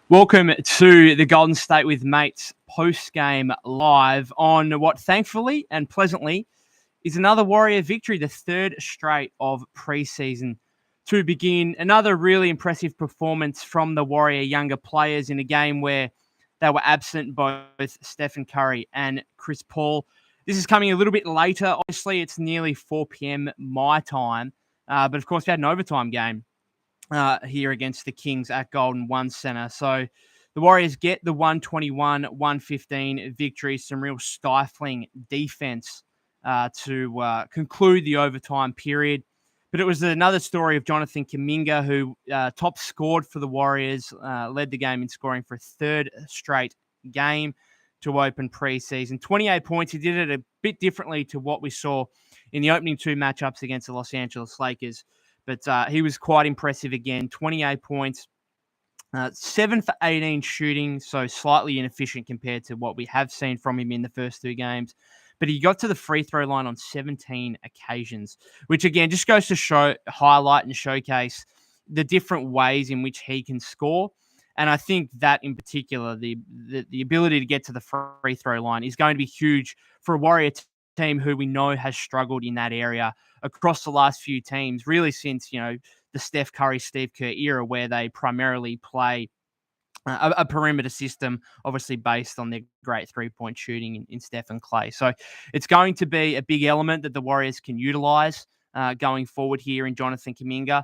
Welcome to the Golden State with Mates post-game live on what thankfully and pleasantly is another Warrior victory, the third straight of preseason to begin. Another really impressive performance from the Warrior younger players in a game where they were absent, both Stephen Curry and Chris Paul. This is coming a little bit later. Obviously, it's nearly 4 p.m. my time, but of course we had an overtime game here against the Kings at Golden One Center. So the Warriors get the 121-115 victory, some real stifling defense to conclude the overtime period. But it was another story of Jonathan Kuminga, who top scored for the Warriors, led the game in scoring for a third straight game to open preseason. 28 points. He did it a bit differently to what we saw in the opening two matchups against the Los Angeles Lakers. But he was quite impressive again. 28 points, 7 for 18 shooting, so slightly inefficient compared to what we have seen from him in the first two games. But he got to the free throw line on 17 occasions, which again just goes to highlight and showcase the different ways in which he can score. And I think that in particular, the ability to get to the free throw line is going to be huge for a Warrior team who we know has struggled in that area across the last few teams, really since, the Steph Curry, Steve Kerr era, where they primarily play a perimeter system, obviously based on their great three-point shooting in Steph and Clay. So it's going to be a big element that the Warriors can utilize going forward here in Jonathan Kuminga.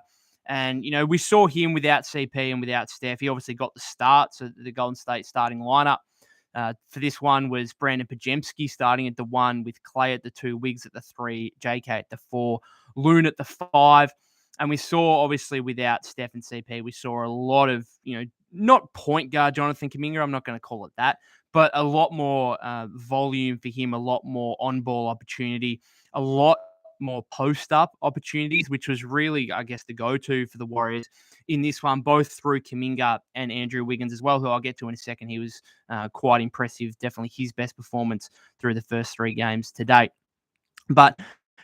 And, we saw him without CP and without Steph. He obviously got the start, so the Golden State starting lineup for this one was Brandon Pajemski starting at the 1 with Clay at the 2, Wiggs at the 3, JK at the 4, Loon at the 5. And we saw, obviously, without Steph and CP, we saw a lot of, not point guard Jonathan Kuminga, I'm not going to call it that, but a lot more volume for him, a lot more on-ball opportunity, a lot more post-up opportunities, which was really, I guess, the go-to for the Warriors in this one, both through Kuminga and Andrew Wiggins as well, who I'll get to in a second. He was quite impressive, definitely his best performance through the first 3 games to date. But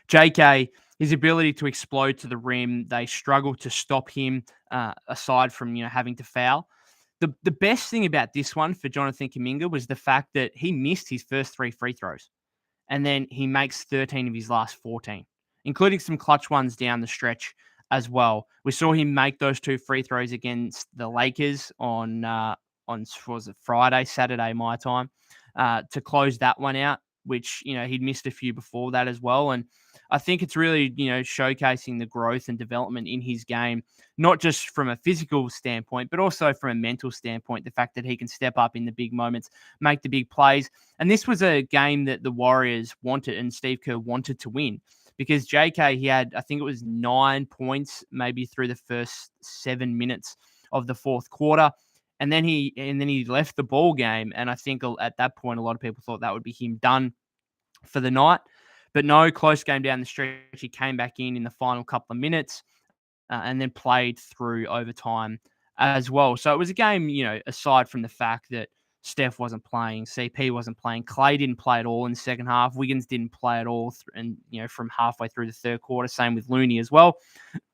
JK, his ability to explode to the rim, they struggled to stop him aside from, having to foul. The best thing about this one for Jonathan Kuminga was the fact that he missed his first 3 free throws. And then he makes 13 of his last 14, including some clutch ones down the stretch as well. We saw him make those 2 free throws against the Lakers on Saturday, my time, to close that one out, which, he'd missed a few before that as well. And I think it's really, showcasing the growth and development in his game, not just from a physical standpoint, but also from a mental standpoint, the fact that he can step up in the big moments, make the big plays. And this was a game that the Warriors wanted and Steve Kerr wanted to win because JK, he had, I think it was 9 points, maybe through the first 7 minutes of the fourth quarter. And then he left the ball game. And I think at that point, a lot of people thought that would be him done for the night. But no, close game down the stretch. He came back in the final couple of minutes and then played through overtime as well. So it was a game, aside from the fact that Steph wasn't playing, CP wasn't playing, Clay didn't play at all in the second half, Wiggins didn't play at all, and from halfway through the third quarter, same with Looney as well.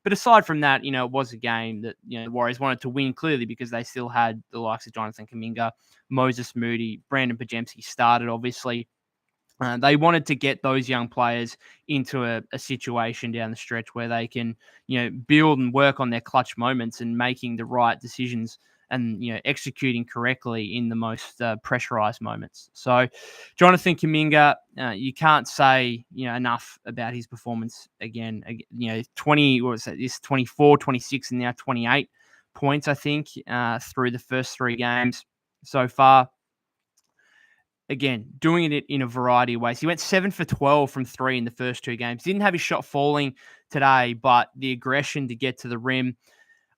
But aside from that, it was a game that the Warriors wanted to win clearly because they still had the likes of Jonathan Kuminga, Moses Moody, Brandon Pajemski started, obviously. They wanted to get those young players into a situation down the stretch where they can, build and work on their clutch moments and making the right decisions and, executing correctly in the most pressurized moments. So Jonathan Kuminga, you can't say, enough about his performance again. 24, 26, and now 28 points, I think, through the first 3 games so far. Again, doing it in a variety of ways. He went 7 for 12 from 3 in the first 2 games. Didn't have his shot falling today, but the aggression to get to the rim.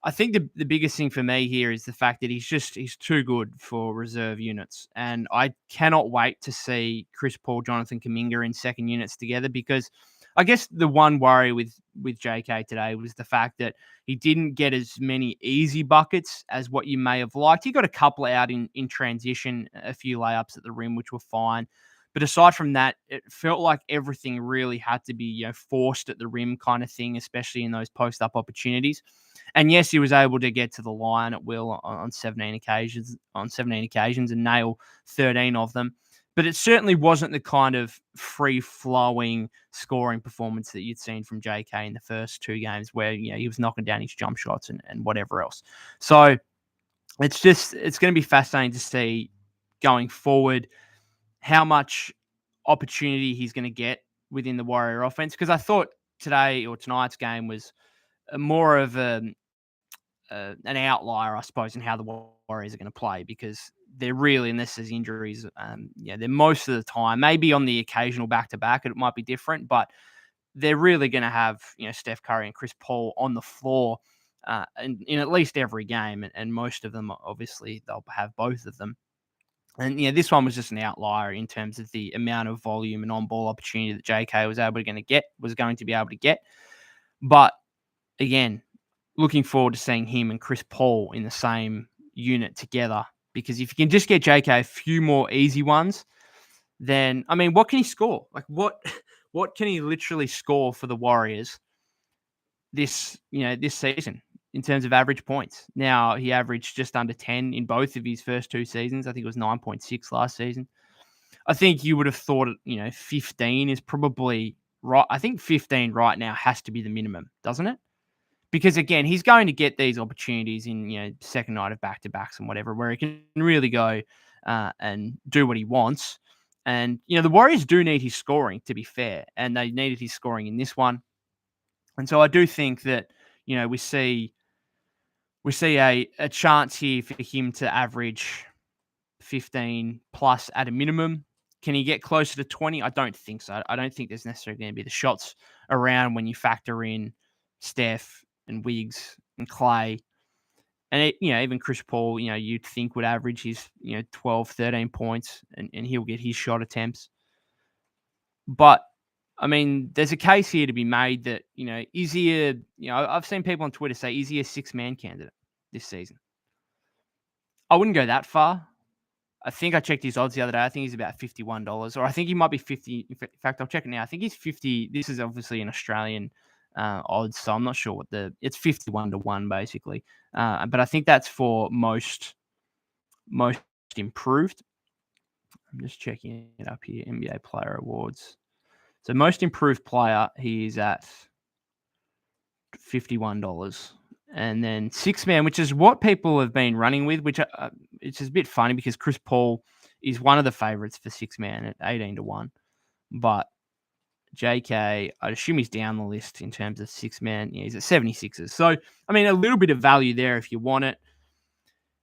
I think the biggest thing for me here is the fact that he's too good for reserve units. And I cannot wait to see Chris Paul, Jonathan Kuminga in second units together because I guess the one worry with JK today was the fact that he didn't get as many easy buckets as what you may have liked. He got a couple out in transition, a few layups at the rim, which were fine. But aside from that, it felt like everything really had to be forced at the rim kind of thing, especially in those post-up opportunities. And yes, he was able to get to the line at will on 17 occasions, and nail 13 of them. But it certainly wasn't the kind of free-flowing scoring performance that you'd seen from JK in the first two games where, he was knocking down his jump shots and whatever else. So it's going to be fascinating to see going forward how much opportunity he's going to get within the Warrior offense. Because I thought today or tonight's game was more of an outlier, I suppose, in how the Warriors are going to play, because they're really, unless there's injuries, they're most of the time, maybe on the occasional back-to-back, it might be different, but they're really going to have, Steph Curry and Chris Paul on the floor in at least every game, and most of them, obviously, they'll have both of them. And this one was just an outlier in terms of the amount of volume and on-ball opportunity that JK was going to be able to get. But again, looking forward to seeing him and Chris Paul in the same unit together, because if you can just get JK a few more easy ones, then what can he score? Like what can he literally score for the Warriors this season in terms of average points? Now, he averaged just under 10 in both of his first two seasons. I think it was 9.6 last season. I think you would have thought, 15 is probably right. I think 15 right now has to be the minimum, doesn't it? Because again, he's going to get these opportunities in, second night of back-to-backs and whatever, where he can really go and do what he wants. And, the Warriors do need his scoring, to be fair, and they needed his scoring in this one. And so I do think that, we see a chance here for him to average 15 plus at a minimum. Can he get closer to 20? I don't think so. I don't think there's necessarily going to be the shots around when you factor in Steph and Wiggs and Clay. And, even Chris Paul, you'd think would average his, 12, 13 points and he'll get his shot attempts. But, there's a case here to be made that, is he I've seen people on Twitter say, is he a six-man candidate this season? I wouldn't go that far. I think I checked his odds the other day. I think he's about $51, or I think he might be 50. In fact, I'll check it now. I think he's 50. This is obviously an Australian odds, so I'm not sure it's 51 to 1 basically. But I think that's for most improved. I'm just checking it up here. NBA Player Awards. So most improved player, he is at $51. And then six-man, which is what people have been running with, which it's just a bit funny because Chris Paul is one of the favorites for six-man at 18 to 1. But JK, I'd assume he's down the list in terms of six-man. Yeah, he's at 76ers. So, a little bit of value there if you want it.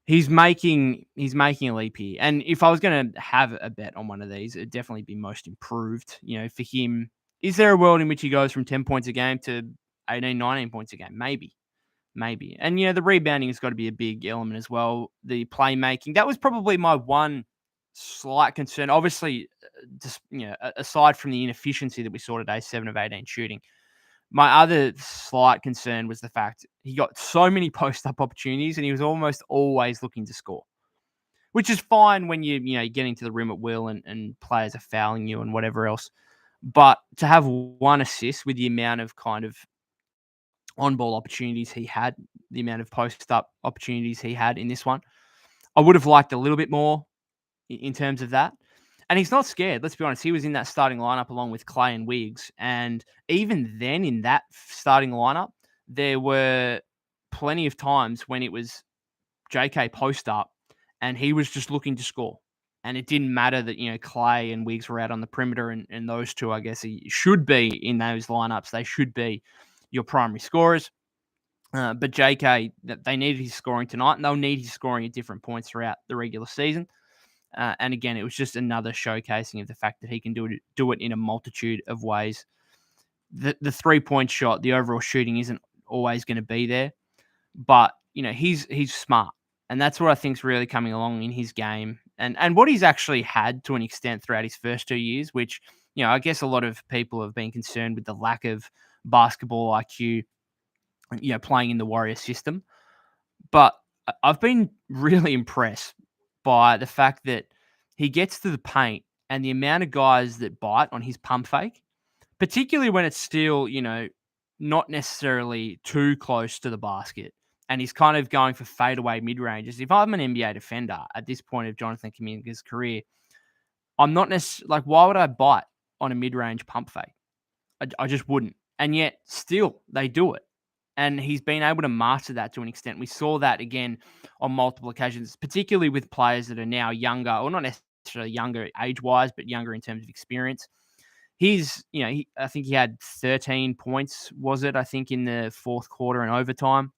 He's making a leap here. And if I was going to have a bet on one of these, it'd definitely be most improved. For him, is there a world in which he goes from 10 points a game to 18, 19 points a game? Maybe. And, the rebounding has got to be a big element as well. The playmaking, that was probably my one slight concern. Obviously, just, aside from the inefficiency that we saw today, 7 of 18 shooting, my other slight concern was the fact he got so many post-up opportunities and he was almost always looking to score, which is fine when you're getting to the rim at will and players are fouling you and whatever else. But to have one assist with the amount of kind of on-ball opportunities he had, the amount of post-up opportunities he had in this one, I would have liked a little bit more in terms of that. And he's not scared. Let's be honest. He was in that starting lineup along with Clay and Wiggs. And even then in that starting lineup, there were plenty of times when it was JK post-up and he was just looking to score. And it didn't matter that, Clay and Wiggs were out on the perimeter and those two, I guess, he should be in those lineups. They should be your primary scorers. But JK, they needed his scoring tonight, and they'll need his scoring at different points throughout the regular season. And again, it was just another showcasing of the fact that he can do it in a multitude of ways. The three-point shot, the overall shooting isn't always going to be there, but he's smart, and that's what I think is really coming along in his game, and what he's actually had to an extent throughout his first 2 years, which I guess a lot of people have been concerned with the lack of basketball IQ, playing in the Warrior system. But I've been really impressed by the fact that he gets to the paint and the amount of guys that bite on his pump fake, particularly when it's still, not necessarily too close to the basket. and he's kind of going for fadeaway mid-ranges. If I'm an NBA defender at this point of Jonathan Kuminga's career, I'm not necessarily like, why would I bite on a mid-range pump fake? I just wouldn't. And yet, still, they do it. And he's been able to master that to an extent. We saw that again on multiple occasions, particularly with players that are now younger, or not necessarily younger age-wise, but younger in terms of experience. I think he had 13 points, was it? I think in the fourth quarter and overtime.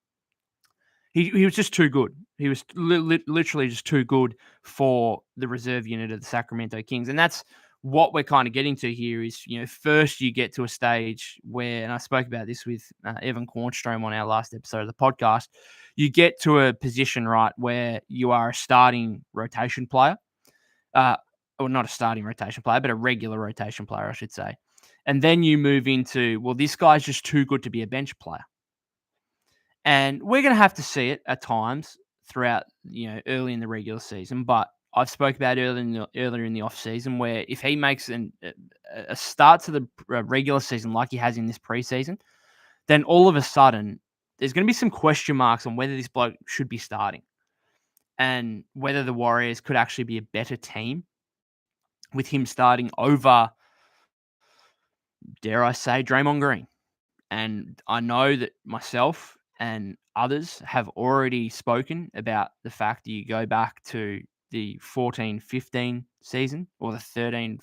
He was just too good. He was literally just too good for the reserve unit of the Sacramento Kings. And that's what we're kind of getting to here is, first you get to a stage where, and I spoke about this with Evan Kornstrom on our last episode of the podcast, you get to a position, right, where you are a starting rotation player, or not a starting rotation player, but a regular rotation player, I should say. And then you move into, well, this guy's just too good to be a bench player. And we're going to have to see it at times throughout, early in the regular season. But I've spoke about earlier in the off season where if he makes a start to the regular season like he has in this preseason, then all of a sudden there's going to be some question marks on whether this bloke should be starting and whether the Warriors could actually be a better team with him starting over, dare I say, Draymond Green. And I know that myself and others have already spoken about the fact that you go back to the 14-15 season or the 13-14,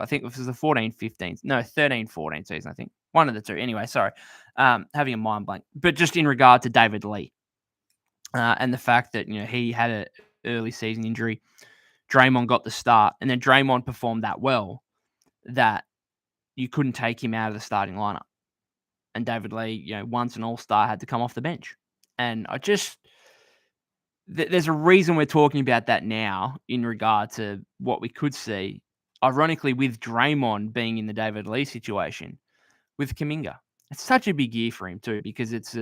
I think it was the 14-15, no, 13-14 season, I think. One of the two. Anyway, sorry, having a mind blank. But just in regard to David Lee and the fact that, he had an early season injury, Draymond got the start, and then Draymond performed that well that you couldn't take him out of the starting lineup. And David Lee, once an all-star, had to come off the bench. And there's a reason we're talking about that now in regard to what we could see, ironically, with Draymond being in the David Lee situation with Kuminga. It's such a big year for him too, because it's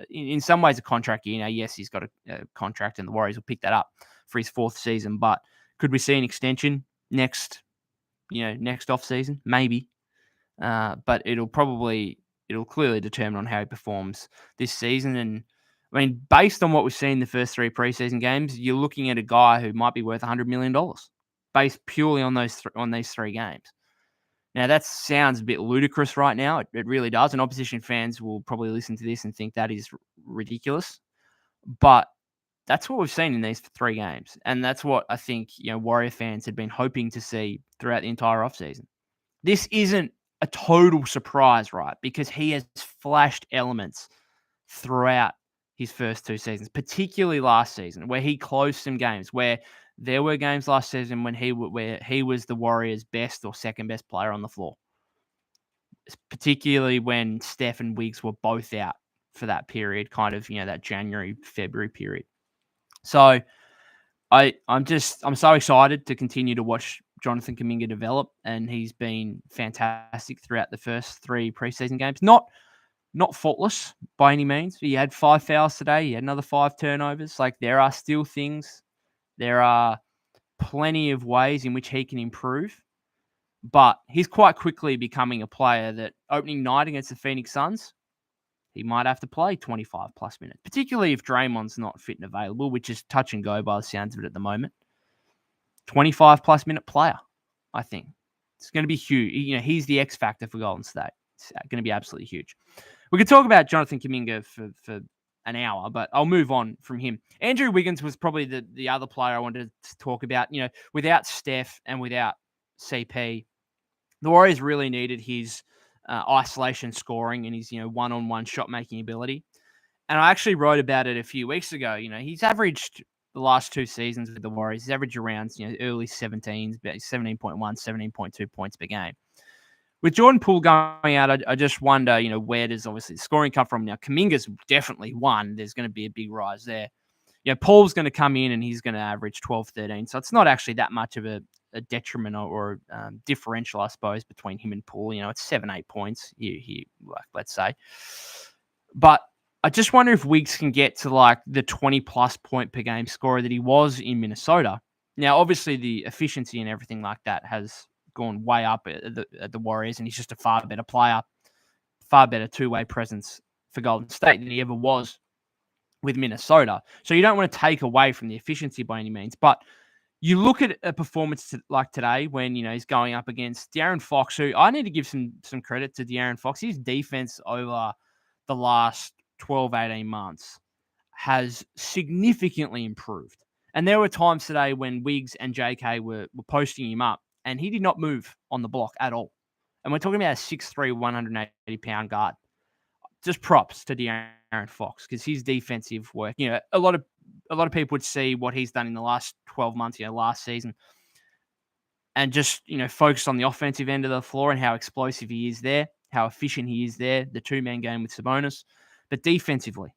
in some ways a contract year. Now, yes, he's got a contract, and the Warriors will pick that up for his fourth season. But could we see an extension next off season? Maybe, but it'll clearly determine on how he performs this season. And I mean, based on what we've seen in the first three preseason games, you're looking at a guy who might be worth $100 million based purely on these three games. Now, that sounds a bit ludicrous right now. It really does. And opposition fans will probably listen to this and think that is ridiculous. But that's what we've seen in these three games. And that's what I think, Warrior fans had been hoping to see throughout the entire offseason. This isn't a total surprise, right? Because he has flashed elements throughout his first two seasons, particularly last season, where he closed some games, where there were games last season where he was the Warriors' best or second best player on the floor, particularly when Steph and Wiggs were both out for that period, kind of, that January, February period. So I'm so excited to continue to watch Jonathan Kuminga develop, and he's been fantastic throughout the first three preseason games. Not faultless by any means. He had 5 fouls today. He had another 5 turnovers. Like, there are still things. There are plenty of ways in which he can improve, but he's quite quickly becoming a player that opening night against the Phoenix Suns, he might have to play 25 plus minutes, particularly if Draymond's not fit and available, which is touch and go by the sounds of it at the moment. 25 plus minute player, I think. It's going to be huge. He's the X factor for Golden State. It's going to be absolutely huge. We could talk about Jonathan Kuminga for an hour, but I'll move on from him. Andrew Wiggins was probably the other player I wanted to talk about. Without Steph and without CP, the Warriors really needed his isolation scoring and his one-on-one shot-making ability. And I actually wrote about it a few weeks ago. He's averaged the last two seasons with the Warriors, he's averaged around early 17s, 17.1, 17.2 points per game. With Jordan Poole going out, I just wonder, where does obviously the scoring come from? Now, Kuminga's definitely one. There's going to be a big rise there. Paul's going to come in and he's going to average 12, 13. So it's not actually that much of a detriment or differential, I suppose, between him and Poole. It's 7, 8 points here, let's say. But I just wonder if Wiggs can get to the 20-plus point per game scorer that he was in Minnesota. Now, obviously, the efficiency and everything like that has gone way up at the Warriors, and he's just a far better player, far better two-way presence for Golden State than he ever was with Minnesota. So you don't want to take away from the efficiency by any means. But you look at a performance like today when, he's going up against De'Aaron Fox, who I need to give some credit to De'Aaron Fox. His defense over the last 12, 18 months has significantly improved. And there were times today when Wiggs and JK were posting him up, and he did not move on the block at all. And we're talking about a 6'3", 180-pound guard. Just props to De'Aaron Fox because his defensive work, a lot of people would see what he's done in the last 12 months, last season, and just, focus on the offensive end of the floor and how explosive he is there, how efficient he is there, the two-man game with Sabonis. But defensively,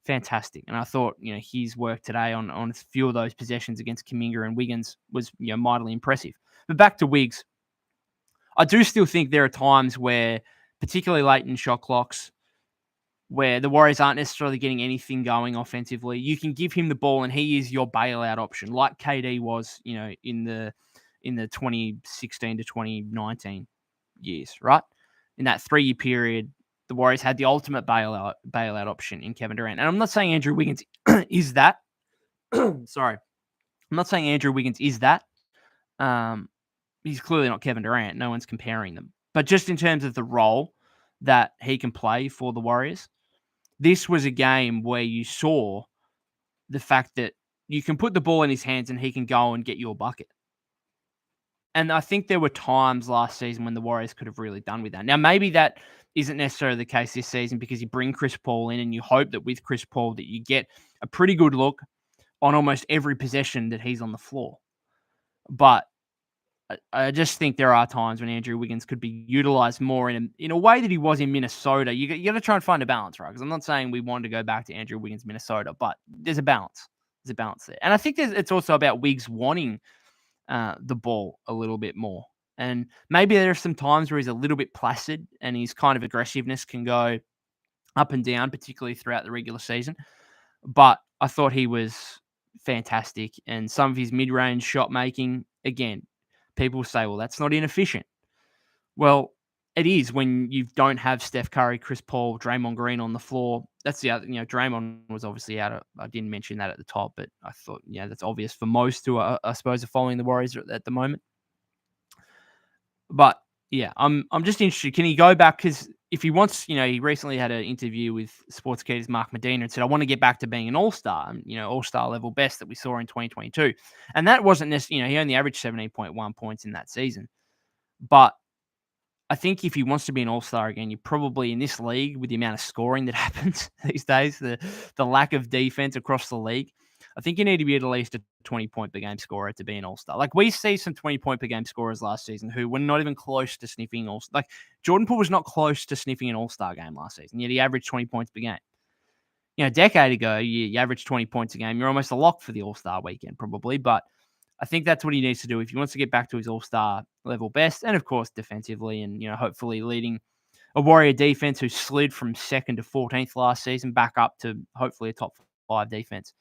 fantastic. And I thought, his work today on a few of those possessions against Kuminga and Wiggins was, mightily impressive. But back to Wiggs, I do still think there are times where, particularly late in shot clocks, where the Warriors aren't necessarily getting anything going offensively. You can give him the ball and he is your bailout option, like KD was, in the 2016 to 2019 years, right? In that 3-year period, the Warriors had the ultimate bailout option in Kevin Durant. And I'm not saying Andrew Wiggins is that. Sorry. I'm not saying Andrew Wiggins is that. He's clearly not Kevin Durant. No one's comparing them. But just in terms of the role that he can play for the Warriors, this was a game where you saw the fact that you can put the ball in his hands and he can go and get you a bucket. And I think there were times last season when the Warriors could have really done with that. Now, maybe that isn't necessarily the case this season because you bring Chris Paul in and you hope that with Chris Paul that you get a pretty good look on almost every possession that he's on the floor. But I just think there are times when Andrew Wiggins could be utilized more in a way that he was in Minnesota. You got to try and find a balance, right? Because I'm not saying we want to go back to Andrew Wiggins, Minnesota, but there's a balance. There's a balance there. And I think it's also about Wiggs wanting the ball a little bit more. And maybe there are some times where he's a little bit placid and his kind of aggressiveness can go up and down, particularly throughout the regular season. But I thought he was fantastic. And some of his mid-range shot making, again, people say, well, that's not inefficient. Well, it is when you don't have Steph Curry, Chris Paul, Draymond Green on the floor. That's the other, Draymond was obviously out. I didn't mention that at the top, but I thought, that's obvious for most who I suppose are following the Warriors at the moment. But yeah, I'm just interested. Can he go back? Because if he wants, he recently had an interview with Sportskeeter's Mark Medina and said, I want to get back to being an all-star, all-star level best that we saw in 2022. And that wasn't necessarily, he only averaged 17.1 points in that season. But I think if he wants to be an all-star again, you probably, in this league, with the amount of scoring that happens these days, the lack of defense across the league, I think you need to be at least a 20-point-per-game scorer to be an all-star. Like, we see some 20-point-per-game scorers last season who were not even close to sniffing all-star. Like, Jordan Poole was not close to sniffing an all-star game last season, yet he averaged 20 points per game. A decade ago, you averaged 20 points a game. You're almost a lock for the all-star weekend, probably, but I think that's what he needs to do if he wants to get back to his all-star level best, and of course defensively, and hopefully leading a Warrior defense who slid from 2nd to 14th last season back up to hopefully a top 5 defense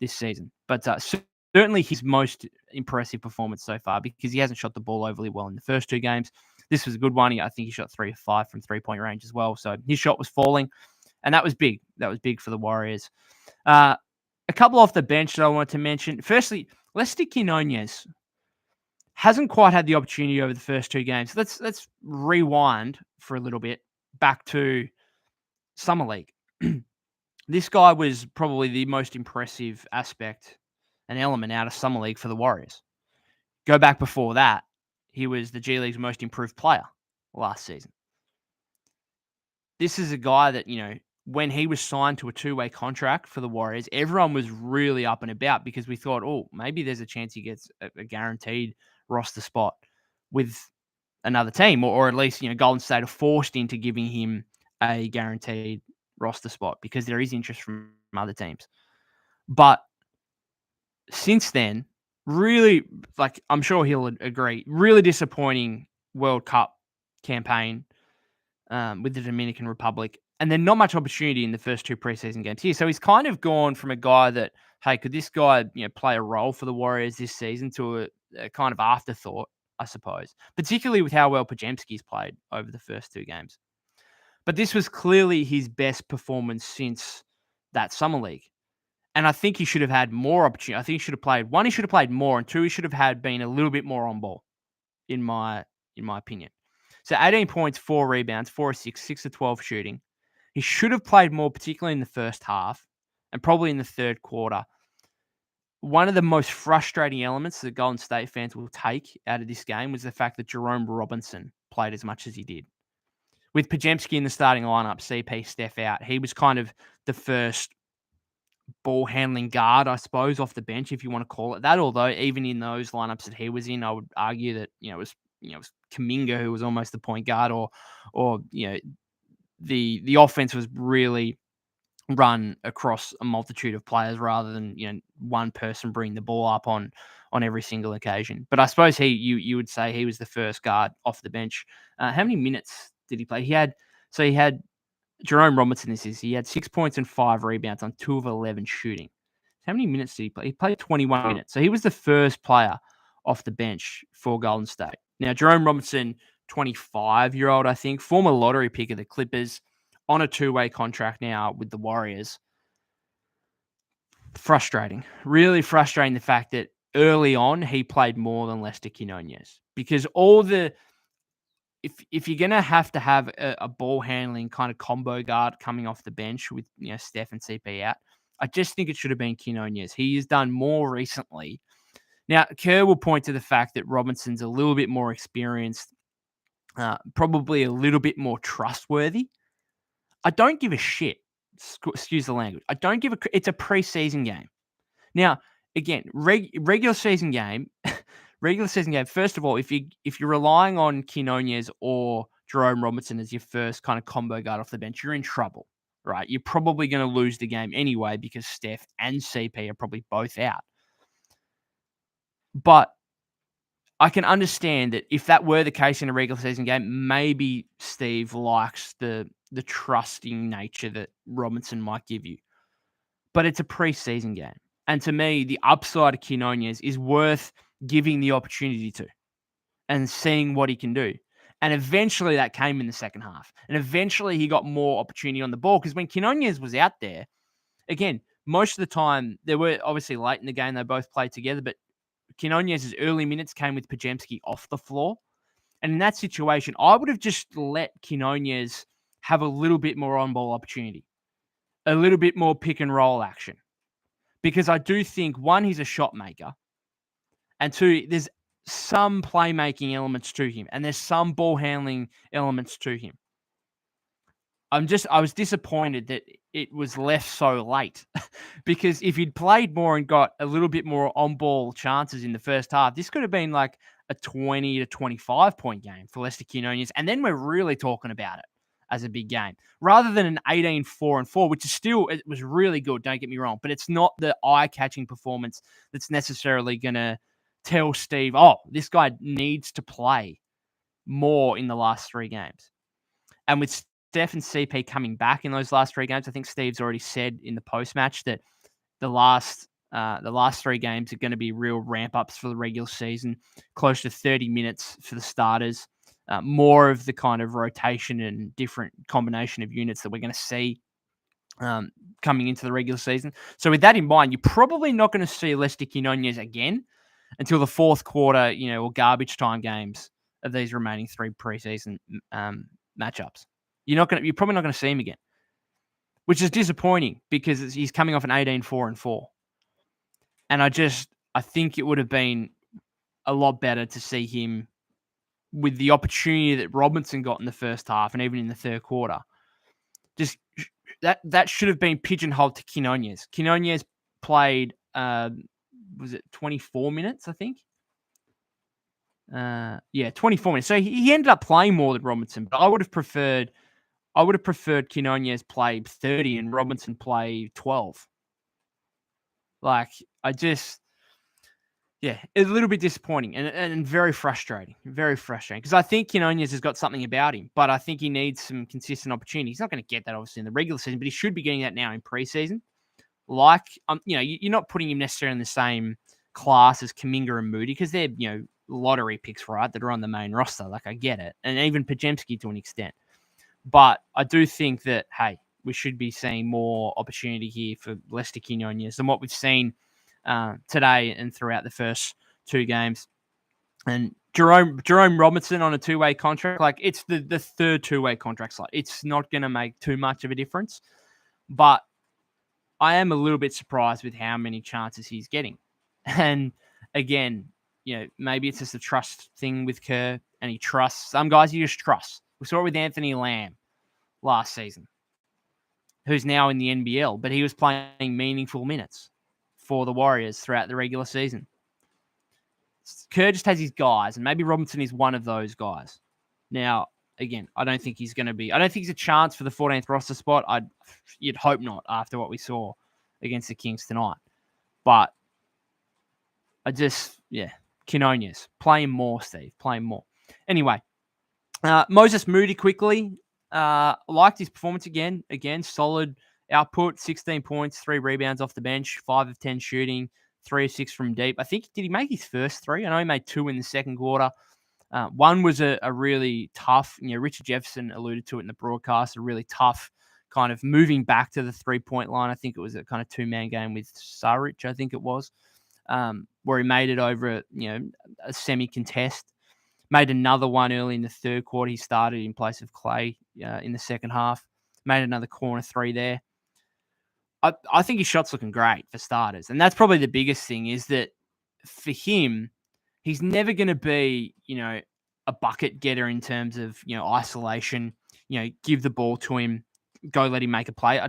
this season. But certainly his most impressive performance so far because he hasn't shot the ball overly well in the first 2 games. This was a good one. I think he shot 3 of 5 from 3-point range as well. So his shot was falling, and that was big. That was big for the Warriors. A couple off the bench that I wanted to mention. Firstly, Lester Quinones hasn't quite had the opportunity over the first 2 games. Let's rewind for a little bit back to Summer League. This guy was probably the most impressive aspect and element out of Summer League for the Warriors. Go back before that, he was the G League's most improved player last season. This is a guy that, when he was signed to a 2-way contract for the Warriors, everyone was really up and about because we thought, oh, maybe there's a chance he gets a guaranteed roster spot with another team, or at least, Golden State are forced into giving him a guaranteed roster spot because there is interest from other teams. But since then, really, I'm sure he'll agree, really disappointing World Cup campaign with the Dominican Republic. And then not much opportunity in the first 2 preseason games here. So he's kind of gone from a guy that, hey, could this guy play a role for the Warriors this season to a kind of afterthought, I suppose, particularly with how well Podziemski's played over the first 2 games. But this was clearly his best performance since that summer league. And I think he should have had more opportunity. I think he should have played one. He should have played more, and two, he should have been a little bit more on ball, in my opinion. So 18 points, 4 rebounds, 4 of 6, 6 of 12 shooting. He should have played more, particularly in the first half, and probably in the third quarter. One of the most frustrating elements that Golden State fans will take out of this game was the fact that Jerome Robinson played as much as he did. With Podziemski in the starting lineup, CP, Steph out, he was kind of the first ball handling guard, I suppose, off the bench, if you want to call it that. Although even in those lineups that he was in, I would argue that it was Kuminga who was almost the point guard, or the offense was really run across a multitude of players rather than one person bringing the ball up on every single occasion. But I suppose you would say he was the first guard off the bench. How many minutes did he play? He had Jerome Robinson. He had 6 points and 5 rebounds on 2 of 11 shooting. How many minutes did he play? He played 21 minutes. So he was the first player off the bench for Golden State. Now, Jerome Robinson, 25-year-old, I think, former lottery pick of the Clippers, on a 2-way contract now with the Warriors. Frustrating. Really frustrating the fact that early on he played more than Lester Quinones. Because if you're going to have a ball handling kind of combo guard coming off the bench with Steph and CP out, I just think it should have been Quinones. He has done more recently. Now, Kerr will point to the fact that Robinson's a little bit more experienced, probably a little bit more trustworthy. I don't give a shit. Excuse the language. I don't give a. It's a preseason game. Now, again, regular season game. First of all, if you're relying on Quinones or Jerome Robinson as your first kind of combo guard off the bench, you're in trouble, right? You're probably going to lose the game anyway because Steph and CP are probably both out. But I can understand that if that were the case in a regular season game, maybe Steve likes the trusting nature that Robinson might give you. But it's a preseason game. And to me, the upside of Quinones is worth giving the opportunity to and seeing what he can do. And eventually that came in the second half. And eventually he got more opportunity on the ball because when Quinones was out there, again, most of the time, they were obviously late in the game. They both played together, but Quinones' early minutes came with Podziemski off the floor. And in that situation, I would have just let Quinones have a little bit more on-ball opportunity, a little bit more pick-and-roll action. Because I do think, one, he's a shot maker, and two, there's some playmaking elements to him, and there's some ball-handling elements to him. I was disappointed that it was left so late because if he'd played more and got a little bit more on-ball chances in the first half, this could have been like a 20 to 25 point game for Lester Quinones. And then we're really talking about it as a big game rather than an 18-4-4, which is still, it was really good. Don't get me wrong, but it's not the eye-catching performance that's necessarily going to tell Steve, oh, this guy needs to play more in the last 3 games. And with Steph and CP coming back in those last 3 games, I think Steve's already said in the post-match that the last 3 games are going to be real ramp-ups for the regular season, close to 30 minutes for the starters, more of the kind of rotation and different combination of units that we're going to see coming into the regular season. So with that in mind, you're probably not going to see Lester Quinones again until the fourth quarter, or garbage time games of these remaining 3 preseason matchups. You're probably not going to see him again, which is disappointing because he's coming off an 18-4-4. And I think it would have been a lot better to see him with the opportunity that Robinson got in the first half and even in the third quarter. Just that should have been pigeonholed to Quinones. Quinones played, was it 24 minutes, I think? 24 minutes. So he ended up playing more than Robinson, but I would have preferred Quinones play 30 and Robinson play 12. A little bit disappointing and very frustrating. Very frustrating because I think Quinones has got something about him, but I think he needs some consistent opportunity. He's not going to get that obviously in the regular season, but he should be getting that now in preseason. You're not putting him necessarily in the same class as Kuminga and Moody because they're, lottery picks, right, that are on the main roster. Like, I get it. And even Podziemski to an extent. But I do think that, hey, we should be seeing more opportunity here for Lester Quinones than what we've seen today and throughout the first two games. And Jerome Robinson on a two-way contract, like it's the third two-way contract slot. It's not going to make too much of a difference. But I am a little bit surprised with how many chances he's getting. And again, maybe it's just a trust thing with Kerr, and he trusts some guys. You just trust. We saw it with Anthony Lamb last season, who's now in the NBL, but he was playing meaningful minutes for the Warriors throughout the regular season. Kerr just has his guys, and maybe Robinson is one of those guys. Now, again, I don't think he's going to be. I don't think he's a chance for the 14th roster spot. You'd hope not after what we saw against the Kings tonight. But Quinones, play him more, Steve. Play him more. Anyway, Moses Moody quickly. Liked his performance again. Again, solid output, 16 points, 3 rebounds off the bench, 5 of 10 shooting, 3 of 6 from deep. I think, did he make his first 3? I know he made 2 in the second quarter. One was a really tough, Richard Jefferson alluded to it in the broadcast, a really tough kind of moving back to the 3-point line. I think it was a kind of 2-man game with Saric, I think it was, where he made it over, a semi-contest. Made another one early in the third quarter. He started in place of Clay in the second half. Made another corner 3 there. I think his shot's looking great for starters. And that's probably the biggest thing is that for him, he's never going to be, a bucket getter in terms of, isolation, give the ball to him, go let him make a play.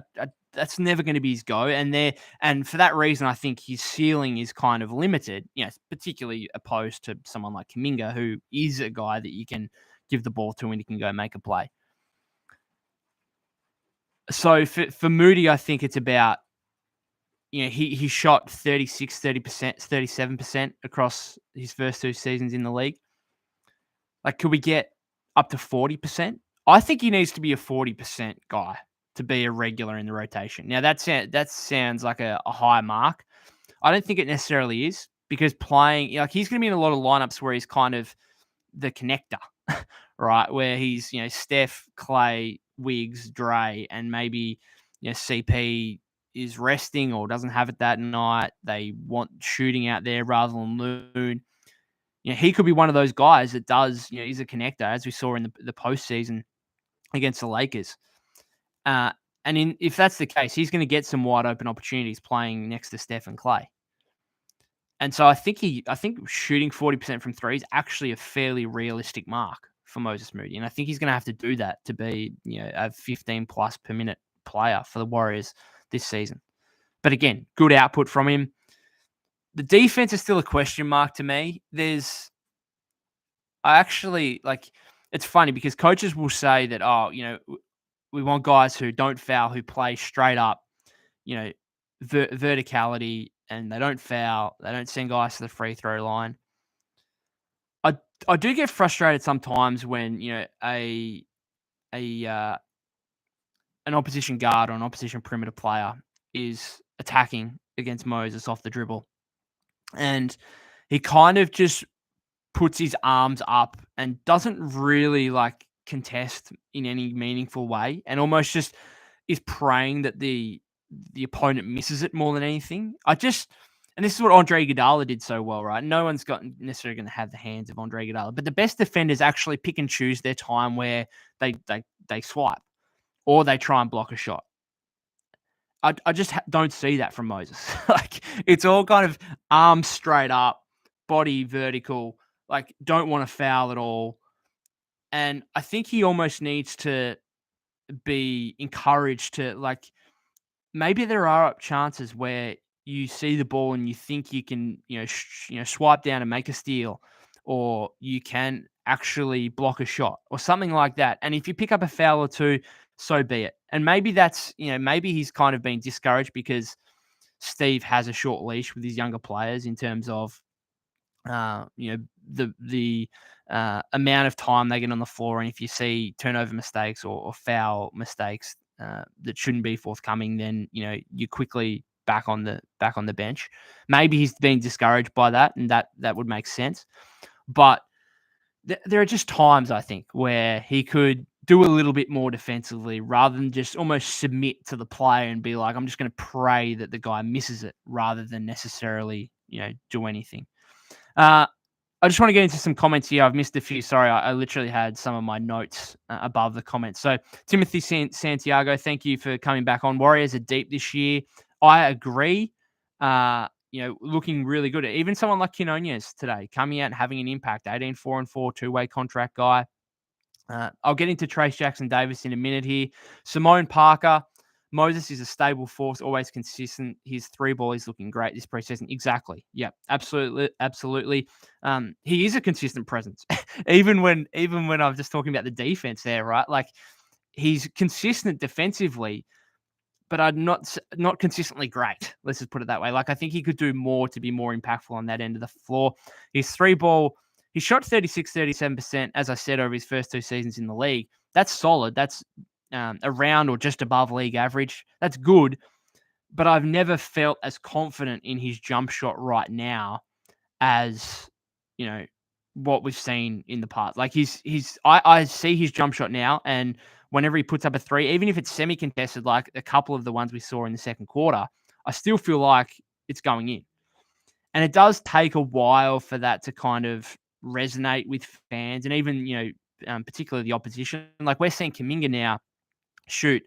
That's never going to be his go. And for that reason, I think his ceiling is kind of limited, particularly opposed to someone like Kuminga, who is a guy that you can give the ball to and he can go make a play. So for Moody, I think it's about, he shot 36, 30%, 37% across his first 2 seasons in the league. Like, could we get up to 40%? I think he needs to be a 40% guy to be a regular in the rotation. Now, that sounds like a high mark. I don't think it necessarily is, because playing, he's going to be in a lot of lineups where he's kind of the connector, right? Where he's, Steph, Clay, Wiggs, Dre, and maybe, CP is resting or doesn't have it that night. They want shooting out there rather than Loon. He could be one of those guys that does, he's a connector, as we saw in the postseason against the Lakers. If that's the case, he's going to get some wide open opportunities playing next to Steph and Clay. And so I think shooting 40% from 3 is actually a fairly realistic mark for Moses Moody. And I think he's going to have to do that to be, a 15 plus per minute player for the Warriors this season. But again, good output from him. The defense is still a question mark to me. It's funny because coaches will say that, we want guys who don't foul, who play straight up, verticality, and they don't foul. They don't send guys to the free throw line. I do get frustrated sometimes when, an opposition guard or an opposition perimeter player is attacking against Moses off the dribble. And he kind of just puts his arms up and doesn't really contest in any meaningful way, and almost just is praying that the opponent misses it more than anything. And this is what Andre Iguodala did so well, right? No one's necessarily going to have the hands of Andre Iguodala, but the best defenders actually pick and choose their time where they swipe or they try and block a shot. I just don't see that from Moses. It's all kind of arms straight up, body vertical, don't want to foul at all. And I think he almost needs to be encouraged to, maybe there are chances where you see the ball and you think you can, swipe down and make a steal, or you can actually block a shot or something like that. And if you pick up a foul or two, so be it. And maybe that's, maybe he's kind of been discouraged because Steve has a short leash with his younger players in terms of, the amount of time they get on the floor. And if you see turnover mistakes or foul mistakes that shouldn't be forthcoming, then, you're quickly back on the bench. Maybe he's been discouraged by that, and that would make sense. But there are just times, I think, where he could do a little bit more defensively rather than just almost submit to the play and be like, I'm just going to pray that the guy misses it rather than necessarily, do anything. I just want to get into some comments here. I've missed a few. Sorry, I literally had some of my notes above the comments. So Timothy Santiago, thank you for coming back on. Warriors are deep this year. I agree. Looking really good. Even someone like Quinones today coming out and having an impact. 18-4-4, two-way contract guy. I'll get into Trace Jackson-Davis in a minute here. Simone Parker. Moses is a stable force, always consistent. His three ball is looking great this preseason. Exactly. Yeah, absolutely. He is a consistent presence. even when I'm just talking about the defense there, right? Like he's consistent defensively, but I'm not consistently great. Let's just put it that way. Like I think he could do more to be more impactful on that end of the floor. His three ball, he shot 36-37%, as I said, over his first two seasons in the league. That's solid. That's around or just above league average. That's good. But I've never felt as confident in his jump shot right now as, what we've seen in the past. Like I see his jump shot now, and whenever he puts up a three, even if it's semi-contested, like a couple of the ones we saw in the second quarter, I still feel like it's going in. And it does take a while for that to kind of resonate with fans and even, particularly the opposition. Like we're seeing Kuminga now shoot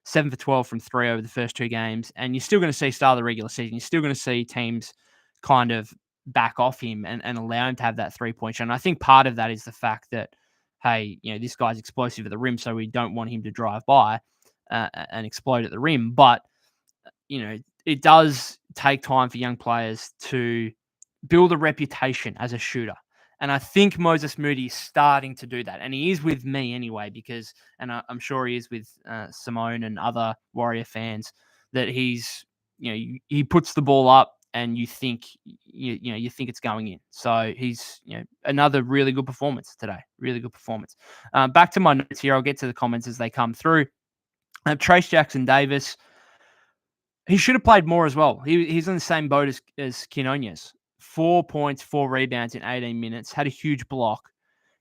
7 for 12 from three over the first two games, and you're still going to see start of the regular season. You're still going to see teams kind of back off him and allow him to have that 3-point shot. And I think part of that is the fact that, hey, this guy's explosive at the rim, so we don't want him to drive by and explode at the rim. But, it does take time for young players to build a reputation as a shooter. And I think Moses Moody is starting to do that. And he is with me anyway, because, and I'm sure he is with Simone and other Warrior fans, that he's, he puts the ball up and you think, you think it's going in. So he's, another really good performance today. Really good performance. Back to my notes here. I'll get to the comments as they come through. Trace Jackson-Davis, he should have played more as well. He's in the same boat as Quinones. 4 points, 4 rebounds in 18 minutes. Had a huge block.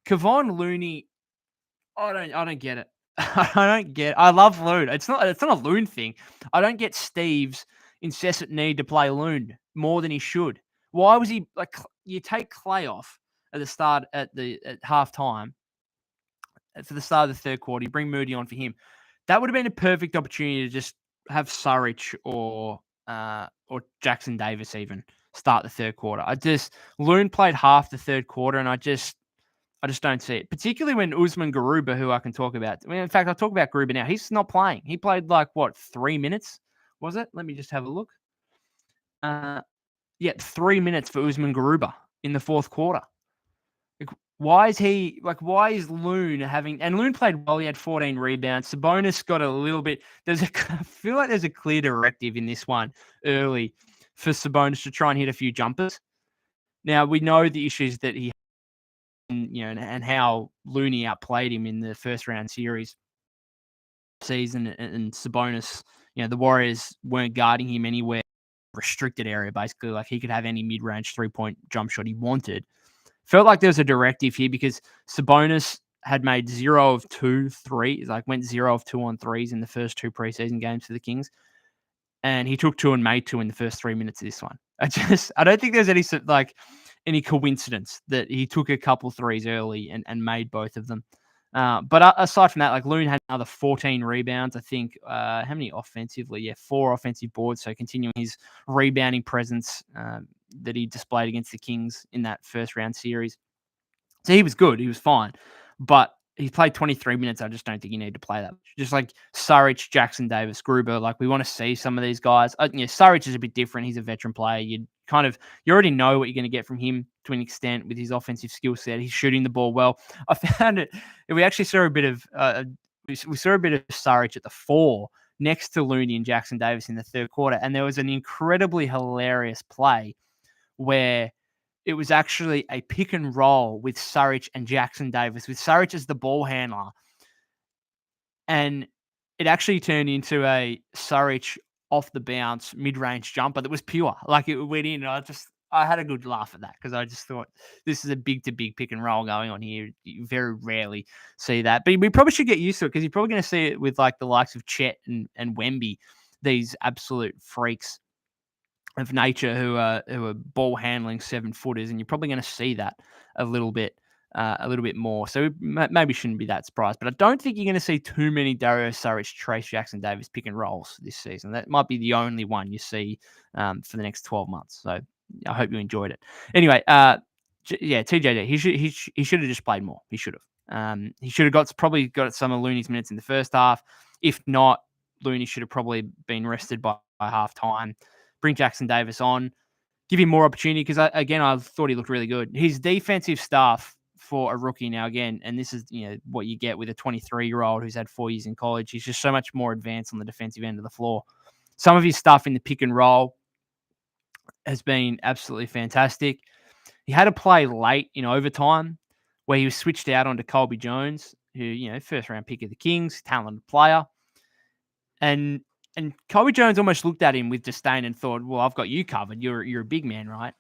Kevon Looney, I don't get it. I don't get it. I love Loon. It's not a Loon thing. I don't get Steve's incessant need to play Loon more than he should. Why was he like? You take Clay off at the start at halftime for the start of the third quarter. You bring Moody on for him. That would have been a perfect opportunity to just have Saric or Jackson Davis even start the third quarter. Loon played half the third quarter, and I just don't see it. Particularly when Usman Garuba, who I can talk about. I mean, in fact, I'll talk about Garuba now. He's not playing. He played 3 minutes, was it? Let me just have a look. 3 minutes for Usman Garuba in the fourth quarter. Why is Loon having, and Loon played well, he had 14 rebounds. Sabonis got a little bit, I feel like there's a clear directive in this one early for Sabonis to try and hit a few jumpers. Now, we know the issues that he had, and how Looney outplayed him in the first round series season, and Sabonis, the Warriors weren't guarding him anywhere, restricted area, basically. Like he could have any mid-range 3-point jump shot he wanted. Felt like there was a directive here because Sabonis had made 0 of 2 threes, went 0 of 2 on threes in the first 2 preseason games for the Kings. And he took 2 and made 2 in the first 3 minutes of this one. I don't think there's any coincidence that he took a couple threes early and made both of them. But aside from that, Loon had another 14 rebounds. I think, how many offensively? Yeah, 4 offensive boards. So continuing his rebounding presence that he displayed against the Kings in that first round series. So he was good. He was fine. But he played 23 minutes. I just don't think you need to play that. Just like Saric, Jackson Davis, Gruber. We want to see some of these guys. Saric is a bit different. He's a veteran player. You already know what you're going to get from him to an extent with his offensive skill set. He's shooting the ball well. I found it. We actually saw a bit of we saw a bit of Saric at the 4 next to Looney and Jackson Davis in the third quarter, and there was an incredibly hilarious play where it was actually a pick and roll with Saric and Jackson Davis, with Saric as the ball handler. And it actually turned into a Saric off the bounce mid-range jumper that was pure. It went in. I had a good laugh at that because I just thought this is a big to big pick and roll going on here. You very rarely see that, but we probably should get used to it because you're probably going to see it with like the likes of Chet and Wemby, these absolute freaks of nature who are ball handling 7-footers, and you're probably going to see that a little bit more. So maybe shouldn't be that surprised. But I don't think you're going to see too many Dario Saric, Trace Jackson Davis pick and rolls this season. That might be the only one you see for the next 12 months. So I hope you enjoyed it. Anyway, TJD, he should have just played more. He should have. He should have probably got some of Looney's minutes in the first half. If not, Looney should have probably been rested by half time. Bring Jackson Davis on, give him more opportunity because, I thought he looked really good. His defensive stuff for a rookie now, again, and this is what you get with a 23-year-old who's had 4 years in college. He's just so much more advanced on the defensive end of the floor. Some of his stuff in the pick and roll has been absolutely fantastic. He had a play late in overtime where he was switched out onto Colby Jones, who, first-round pick of the Kings, talented player. And Colby Jones almost looked at him with disdain and thought, well, I've got you covered. You're a big man, right?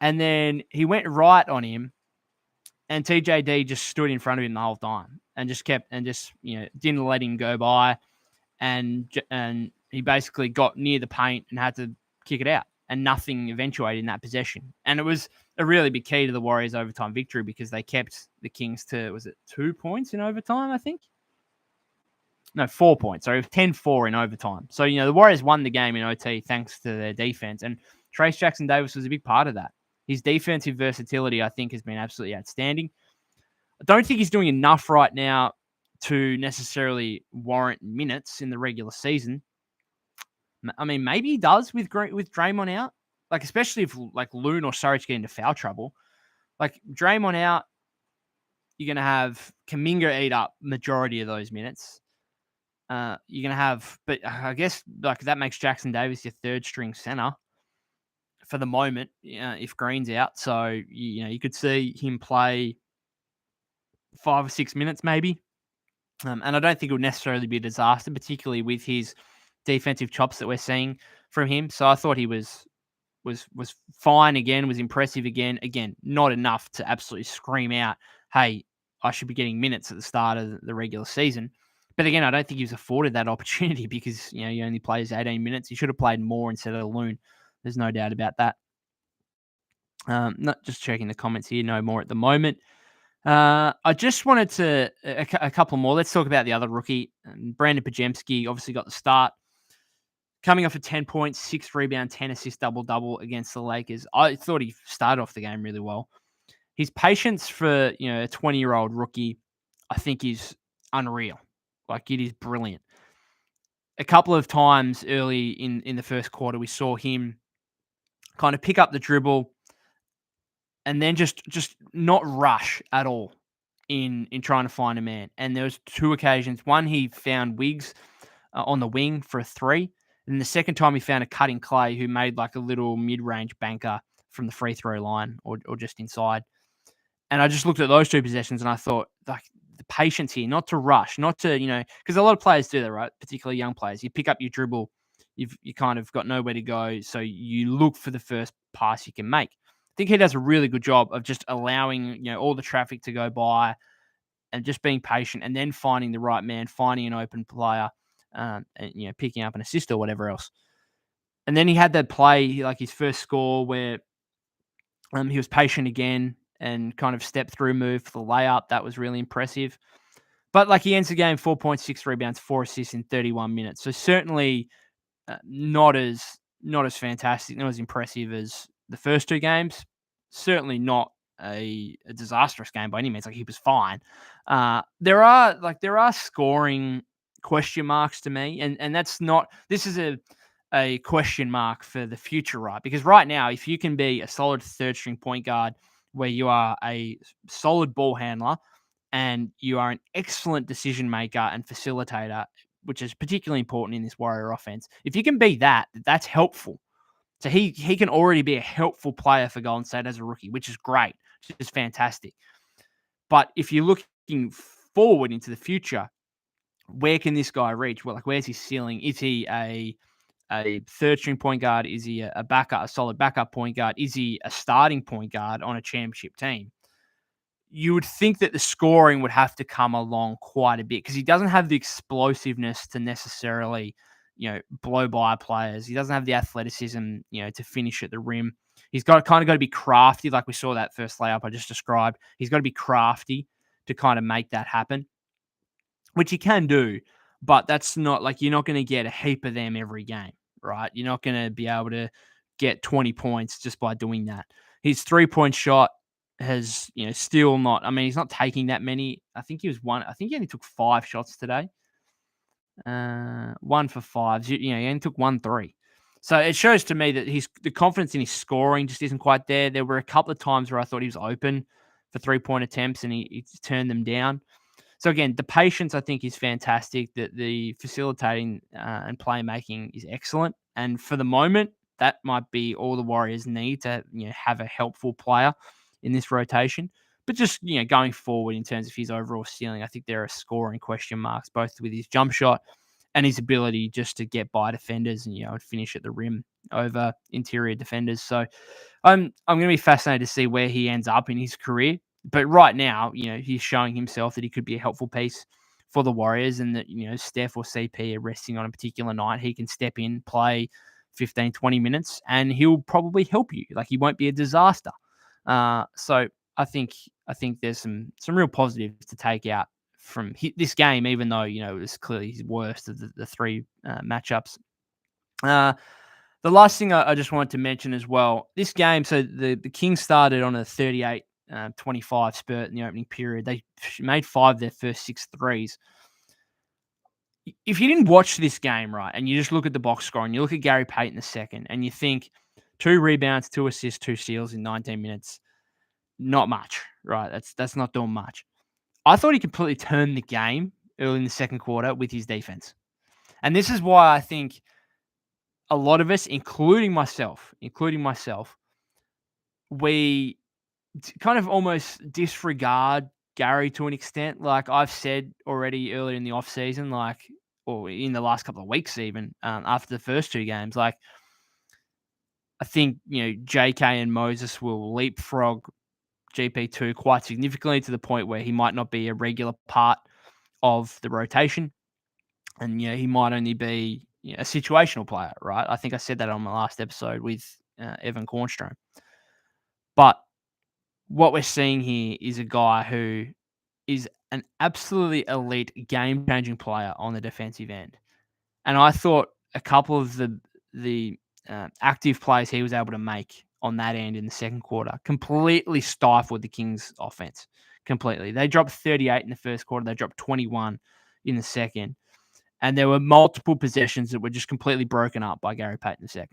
And then he went right on him, and TJD just stood in front of him the whole time and just didn't let him go by. And he basically got near the paint and had to kick it out, and nothing eventuated in that possession. And it was a really big key to the Warriors' overtime victory because they kept the Kings to, was it 2 points in overtime, I think? No, 4 points. So 10-4 in overtime. So, the Warriors won the game in OT thanks to their defense. And Trace Jackson Davis was a big part of that. His defensive versatility, I think, has been absolutely outstanding. I don't think he's doing enough right now to necessarily warrant minutes in the regular season. I mean, maybe he does with Draymond out. Like, especially if, like, Loon or Saric get into foul trouble. Like, Draymond out, you're going to have Kuminga eat up majority of those minutes. You're going to have, but I guess like that makes Jackson Davis your third string center for the moment, if Green's out. So, you could see him play 5 or 6 minutes maybe. And I don't think it would necessarily be a disaster, particularly with his defensive chops that we're seeing from him. So I thought he was fine again, was impressive again. Again, not enough to absolutely scream out, hey, I should be getting minutes at the start of the regular season. But again, I don't think he was afforded that opportunity because, he only plays 18 minutes. He should have played more instead of Loon. There's no doubt about that. Not just checking the comments here, no more at the moment. I just wanted to, a couple more. Let's talk about the other rookie. Brandon Pajemski obviously got the start. Coming off a 10 points, 6 rebound, 10 assist, double-double against the Lakers. I thought he started off the game really well. His patience for, a 20-year-old rookie, I think is unreal. Like, it is brilliant. A couple of times early in the first quarter, we saw him kind of pick up the dribble and then just not rush at all in trying to find a man. And there was 2 occasions. One, he found Wiggs on the wing for a 3. And the second time, he found a cutting Clay who made like a little mid-range banker from the free throw line or just inside. And I just looked at those 2 possessions and I thought, like, the patience here, not to rush, not to, because a lot of players do that, right? Particularly young players. You pick up your dribble, you kind of got nowhere to go, so you look for the first pass you can make. I think he does a really good job of just allowing, all the traffic to go by and just being patient and then finding the right man, finding an open player, and, picking up an assist or whatever else. And then he had that play, like his first score, where he was patient again and kind of step through move for the layup. That was really impressive. But like, he ends the game 4 points, 6 rebounds, 4 assists in 31 minutes. So certainly not as fantastic, not as impressive as the first 2 games. Certainly not a disastrous game by any means. Like, he was fine. There are scoring question marks to me, and that's not. This is a question mark for the future, right? Because right now, if you can be a solid third string point guard where you are a solid ball handler and you are an excellent decision maker and facilitator, which is particularly important in this Warrior offense. If you can be that, that's helpful. So he can already be a helpful player for Golden State as a rookie, which is great, which is fantastic. But if you're looking forward into the future, where can this guy reach? Well, like, where's his ceiling? Is he a a third string point guard? Is he a solid backup point guard? Is he a starting point guard on a championship team? You would think that the scoring would have to come along quite a bit because he doesn't have the explosiveness to necessarily, blow by players. He doesn't have the athleticism, to finish at the rim. He's got to be crafty, like we saw that first layup I just described. He's got to be crafty to kind of make that happen, which he can do, but that's not like you're not going to get a heap of them every game, right? You're not going to be able to get 20 points just by doing that. His 3-point shot has, still not, I mean, he's not taking that many. I think he only took 5 shots today. 1 for 5. He only took 1 3. So it shows to me that the confidence in his scoring just isn't quite there. There were a couple of times where I thought he was open for 3-point attempts and he turned them down. So again, the patience I think is fantastic. The facilitating and playmaking is excellent. And for the moment, that might be all the Warriors need to have a helpful player in this rotation. But just going forward in terms of his overall ceiling, I think there are scoring question marks both with his jump shot and his ability just to get by defenders and finish at the rim over interior defenders. So I'm going to be fascinated to see where he ends up in his career. But right now, he's showing himself that he could be a helpful piece for the Warriors and that, Steph or CP are resting on a particular night. He can step in, play 15, 20 minutes, and he'll probably help you. Like, he won't be a disaster. So I think there's some real positives to take out from this game, even though, it was clearly his worst of the 3 matchups. The last thing I just wanted to mention as well, this game, so the Kings started on a 38-25 spurt in the opening period. They made 5 of their first 6 threes. If you didn't watch this game, right, and you just look at the box score and you look at Gary Payton II and you think 2 rebounds, 2 assists, 2 steals in 19 minutes, not much, right? That's not doing much. I thought he completely turned the game early in the second quarter with his defense. And this is why I think a lot of us, including myself, we kind of almost disregard Gary to an extent. Like I've said already earlier in the offseason, or in the last couple of weeks even, after the first 2 games, I think, JK and Moses will leapfrog GP2 quite significantly to the point where he might not be a regular part of the rotation. And, he might only be a situational player, right? I think I said that on my last episode with Evan Kornstrom. But what we're seeing here is a guy who is an absolutely elite game-changing player on the defensive end. And I thought a couple of the active plays he was able to make on that end in the second quarter completely stifled the Kings' offense. Completely. They dropped 38 in the first quarter. They dropped 21 in the second. And there were multiple possessions that were just completely broken up by Gary Payton II.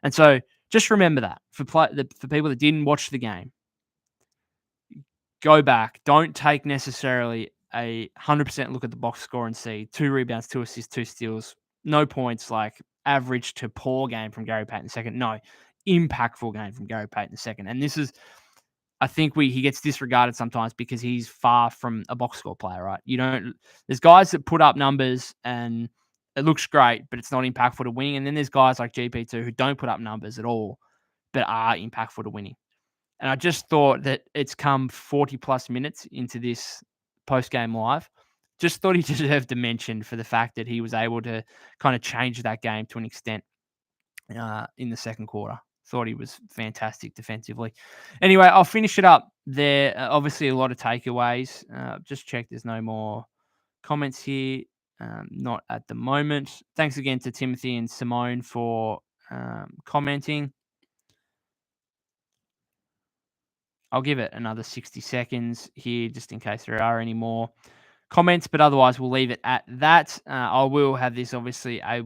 And so just remember that for people that didn't watch the game, go back. Don't take necessarily a 100% look at the box score and see 2 rebounds, 2 assists, 2 steals, no points, like average to poor game from Gary Payton II. No, impactful game from Gary Payton II. And this is, I think he gets disregarded sometimes because he's far from a box score player, right? There's guys that put up numbers and it looks great, but it's not impactful to winning. And then there's guys like GP2 who don't put up numbers at all, but are impactful to winning. And I just thought that it's come 40 plus minutes into this post-game live. Just thought he deserved to mention for the fact that he was able to kind of change that game to an extent in the second quarter. Thought he was fantastic defensively. Anyway, I'll finish it up there. Obviously, a lot of takeaways. Just check there's no more comments here. Not at the moment. Thanks again to Timothy and Simone for commenting. I'll give it another 60 seconds here just in case there are any more comments, but otherwise we'll leave it at that. I will have this obviously up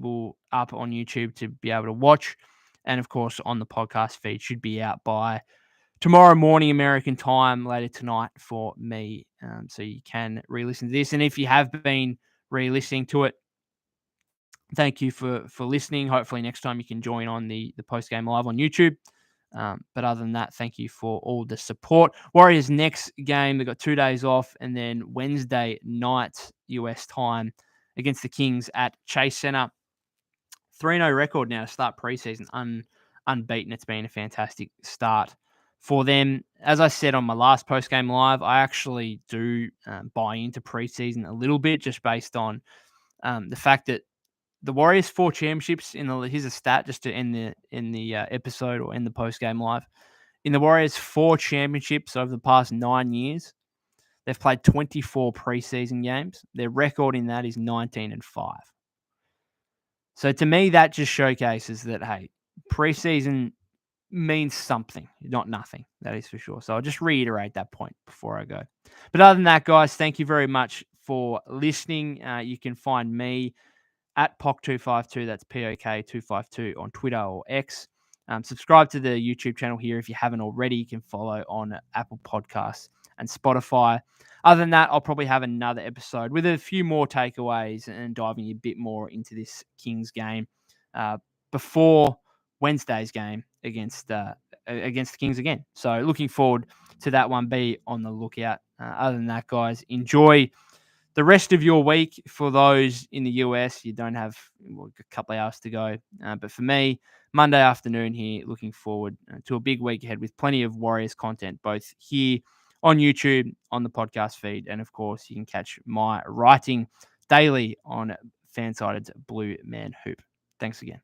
on YouTube to be able to watch, and of course on the podcast feed. Should be out by tomorrow morning American time, later tonight for me, so you can re-listen to this. And if you have been re-listening to it, thank you for listening. Hopefully next time you can join on the post-game live on YouTube. But other than that, thank you for all the support. Warriors next game, they've got 2 days off, and then Wednesday night US time against the Kings at Chase Center. 3-0 record now to start preseason, unbeaten. It's been a fantastic start for them. As I said on my last postgame live, I actually do buy into preseason a little bit, just based on the fact that the Warriors 4 championships here's a stat just to end the episode or end the postgame live. In the Warriors 4 championships over the past 9 years, they've played 24 preseason games. Their record in that is 19-5. So to me, that just showcases that, hey, preseason means something, not nothing. That is for sure. So I'll just reiterate that point before I go. But other than that, guys, thank you very much for listening. You can find me at POK252. That's POK252 on Twitter or X. Subscribe to the YouTube channel here if you haven't already. You can follow on Apple Podcasts and Spotify. Other than that, I'll probably have another episode with a few more takeaways and diving a bit more into this Kings game before Wednesday's game against the Kings again. So looking forward to that one. Be on the lookout. Other than that, guys, enjoy the rest of your week. For those in the US, you don't have a couple of hours to go. But for me, Monday afternoon here, looking forward to a big week ahead with plenty of Warriors content, both here on YouTube, on the podcast feed, and of course, you can catch my writing daily on Fansided's Blue Man Hoop. Thanks again.